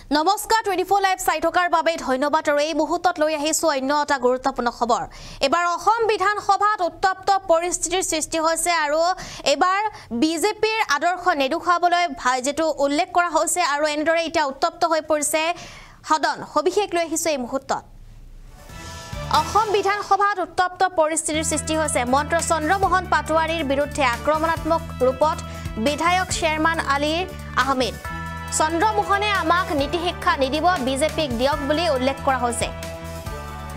নমস্কাৰ 24 লাইভ চাই থকাৰ বাবে ধন্যবাদ আৰু এই মুহূৰ্তত লৈ আহিছো অন্য এটা গুৰুত্বপূৰ্ণ খবৰ এবাৰ অসম বিধানসভাত উত্তপ্ত পৰিস্থিতিৰ সৃষ্টি হৈছে আৰু এবাৰ বিজেপিৰ আদৰ্শ নেদুখাবলৈ যেটো উল্লেখ কৰা হৈছে আৰু এনেদৰে এটা উত্তপ্ত হৈ পৰিছে সদন সবিশেষ লৈ আহিছো এই মুহূৰ্তত অসম বিধানসভাত উত্তপ্ত পৰিস্থিতিৰ সৃষ্টি হৈছে মন্ত্ৰী চন্দ্ৰমোহন পাটোৱাৰীৰ বিৰুদ্ধে আক্ৰমণাত্মক ৰূপত বিধায়ক চেয়াৰম্যান আলী আহমেদ চন্দ্ৰমোহনে আমাক নীতি শিক্ষা নিদিব বিজেপিক দিয়ক বুলি উল্লেখ কৰা হৈছে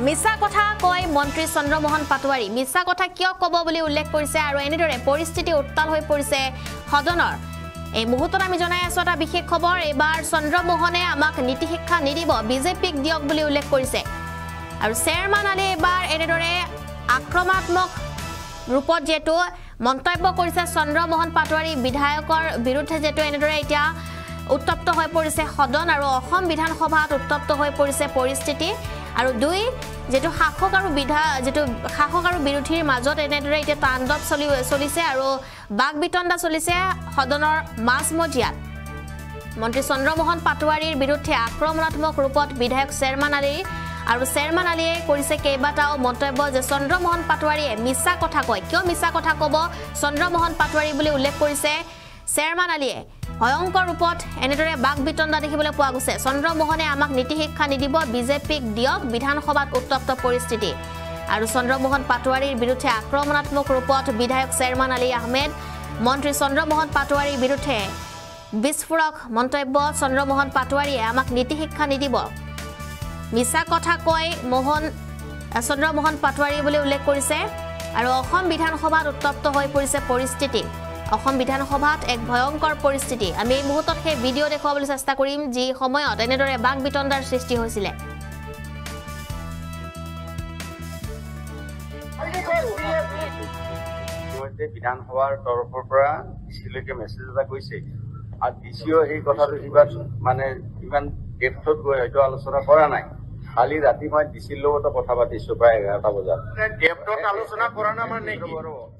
মিছা কথা কয় মন্ত্ৰী চন্দ্ৰমোহন পাটোৱাৰী মিছা কথা কিয় কব বুলি উল্লেখ কৰিছে আৰু এনেদৰে পৰিস্থিতি উত্তাল হৈ পৰিছে সদনৰ এই মুহূৰ্তত আমি জনাই আছো এটা বিশেষ খবৰ এবাৰ চন্দ্ৰমোহনে আমাক নীতি শিক্ষা নিদিব বিজেপিক দিয়ক বুলি উল্লেখ কৰিছে আৰু চেয়াৰম্যান আলী এবাৰ এনেদৰে আক্ৰমণাত্মক ৰূপত যেটো মন্তব্য কৰিছে চন্দ্ৰমোহন পাটোৱাৰী বিধায়কৰ বিৰুদ্ধে যেটো এনেদৰে এতিয়া উত্তপ্ত হৈ পৰিছে সদন আৰু অসম বিধানসভাত উত্তপ্ত হৈ পৰিছে পৰিস্থিতি আৰু দুই যেটো শাসক আৰু বিৰোধীৰ মাজত এনেদৰে এতিয়া তাণ্ডৱ চলিছে আৰু বাগবিতণ্ডা চলিছে সদনৰ মাজমজিয়াত মন্ত্ৰী চন্দ্ৰমোহন পাটোৱাৰীৰ বিৰুদ্ধে আক্ৰমণাত্মক ৰূপত বিধায়ক চেয়াৰম্যান আলী আৰু চেয়াৰম্যান আলীয়ে কৰিছে কেইবাটাও মন্তব্য যে চন্দ্ৰমোহন পাটোৱাৰীয়ে মিছা কথা কয় কিয় মিছা কথা কব চন্দ্ৰমোহন পাটোৱাৰী বুলি উল্লেখ কৰিছে চেয়াৰম্যান আলীয়ে ভয়ংকৰ ৰূপত এনেদৰে বাগবিতণ্ডা দেখিবলৈ পোৱা গৈছে চন্দ্ৰমোহনে আমাক নীতি শিক্ষা নিদিব বিজেপিক দিয়ক বিধানসভাত উত্তপ্ত পৰিস্থিতি আৰু চন্দ্ৰমোহন পাটোৱাৰীৰ বিৰুদ্ধে আক্ৰমণাত্মক ৰূপত বিধায়ক চেয়াৰম্যান আলী আহমেদ মন্ত্ৰী চন্দ্ৰমোহন পাটোৱাৰীৰ বিৰুদ্ধে বিস্ফোৰক মন্তব্য চন্দ্ৰমোহন পাটোৱাৰীয়ে আমাক নীতি শিক্ষা নিদিব মিছা কথা কয় চন্দ্ৰমোহন পাটোৱাৰী বুলি উল্লেখ কৰিছে আৰু অসম বিধানসভাত উত্তপ্ত হৈ পৰিছে পৰিস্থিতি অসম বিধানসভাত এক ভয়ংকৰ পৰিস্থিতি আমি এই মুহূৰ্তত সেই ভিডিও দেখুৱাবলৈ চেষ্টা কৰিম যি সময়ত এনেদৰে বাগবিতণ্ডাৰ সৃষ্টি হৈছিল বিধানসভাৰ তৰফৰ পৰা ডিচিলৈকে মেছেজ এটা গৈছে আৰু ডিচিও এই কথাটো মানে ইমান ডেপথত গৈ হয়তো আলোচনা কৰা নাই কালি ৰাতি মই ডিচিৰ লগতো কথা পাতিছো প্ৰায় 11টা বজাত ডেপথত আলোচনা কৰা না মানে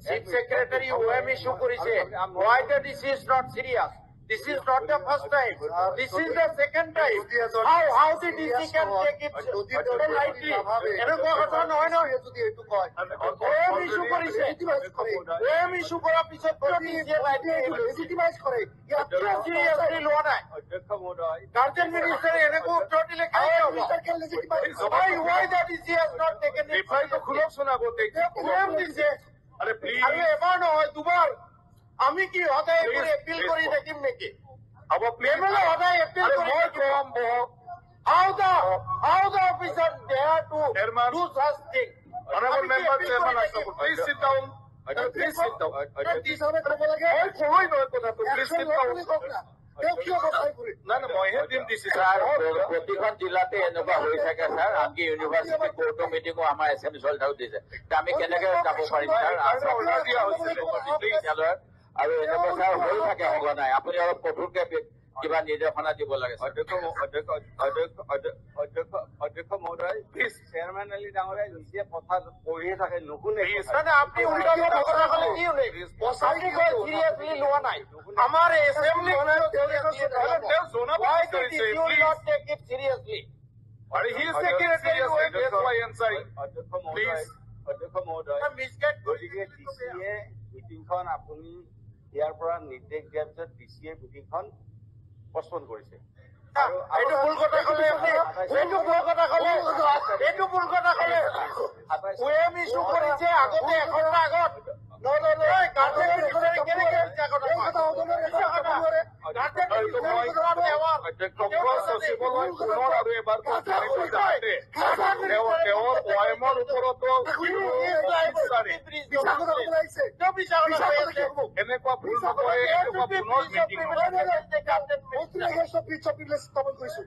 চিফ সেক্ৰেটাৰী ওএম ইস্যু কৰিছে why the DC is not serious this is not the first time this is the second time how the DC can take it lightly এনেকুৱা কথা নহয় নহয় যদি এইটো কয় ওএম ইস্যু কৰিছে ওএম ইস্যু কৰাৰ পিছত ডিসি লাইটলি লেজিটিমাইজ কৰে ইয়াত সিৰিয়াছলি লোৱা নাই অধ্যক্ষ মহোদয় গাৰ্জেন মিনিষ্টাৰ এনেকুৱা উত্তৰ দিলে why the DC has not taken it ৰিপ্লাইটো খুলক শুনাব ওএম দিছে আৰে প্লিজ আৰু এবাৰ নহয় দুবাৰ আমি কি সদায় এপিল কৰি থাকিম নেকি হ'ব প্লিজ সদায় এপিল কৰি থাকিম how the officer dare to do such thing honorable member chairman please sit down please sit down this হবে ক'ব লাগে মই কই নহয় কথাটো please sit down না মইহে দিম দিছি স্যার প্রতিখন জিলাতে এনেকুৱা হৈ থাকে স্যাৰ আনকি ইউনিভাৰ্চিটি কোৰ্ট মিটিঙো আমাৰ এছএমএছ হলটাও দিছে আমি কেনেকৈ যাব পাৰিম স্যাৰ আৰু এনেকুৱা স্যাৰ হৈ থাকে সঘনাই আপুনি অলপ কঠোৰকৈ কিবা নিৰ্দেশনা দিব লাগে অধ্যক্ষ মহোদয় প্লিজ চেয়াৰম্যান আলী ডাঙৰীয়া নিজে কথা পঢ়িয়ে থাকে নুশুনে আপনি উল্টা কথা ক'লে কি শুনে পছালি গৈ সিৰিয়াছলি লোৱা নাই আমাৰ assembly why did you not take it seriously he is taking it seriously that's why I'm sorry অধ্যক্ষ মহোদয় গতিকে ডিচিয়ে মিটিংখন আপুনি ইয়াৰ পৰা নিৰ্দেশ দিয়াৰ পিছত ডিচিয়ে মিটিংখন পষ্টপন কৰিছে এইটো ভুল কথা ক'লে ওএম ইস্যু কৰিছে আগতে এঘণ্টা আগত এনেকুৱা ভুল নকৰে স্থাপন কৰিছো